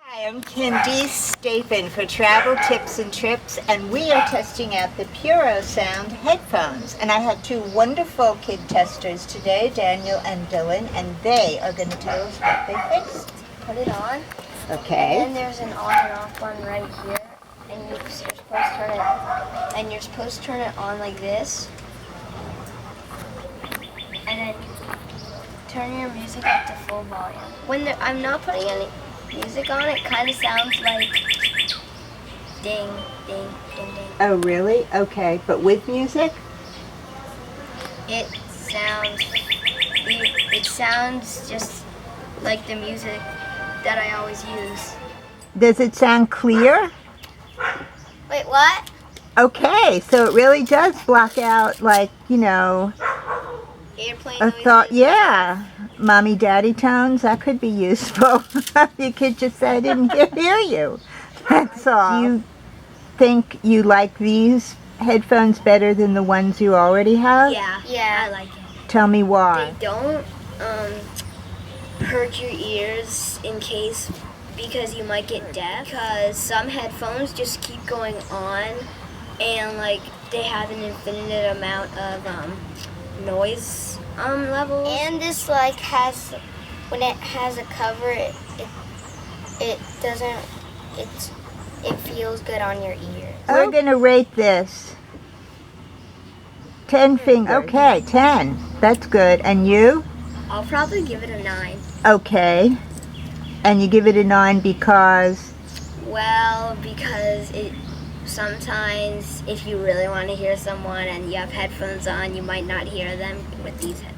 Hi, I'm Candice Stapin for Travel Tips and Trips, and we are testing out the Puro Sound headphones. And I had two wonderful kid testers today, Daniel and Dylan, and they are going to tell us what they fixed. Put it on. Okay. And then there's an on and off button right here, and you're supposed to turn it. And you're supposed to turn it on like this, and then turn your music up to full volume. When I'm not putting any music on, it kind of sounds like ding, ding, ding, ding. Oh, really? Okay. But with music? It sounds just like the music that I always use. Does it sound clear? Wait, what? Okay, so it really does block out, like, you know, Airplane a noises? thought. Yeah, mommy daddy tones, that could be useful. You could just say I didn't hear you. That's all. Do you think you like these headphones better than the ones you already have? Yeah, I like it. Tell me why. They don't hurt your ears because you might get deaf. Because some headphones just keep going on, and like they have an infinite amount of noise levels. And this like when it has a cover, it feels good on your ears. We're going to rate this 10 fingers. Okay, 10. That's good. And you? I'll probably give it a 9. Okay. And you give it a 9 because? Well, because sometimes if you really want to hear someone and you have headphones on, you might not hear them with these headphones.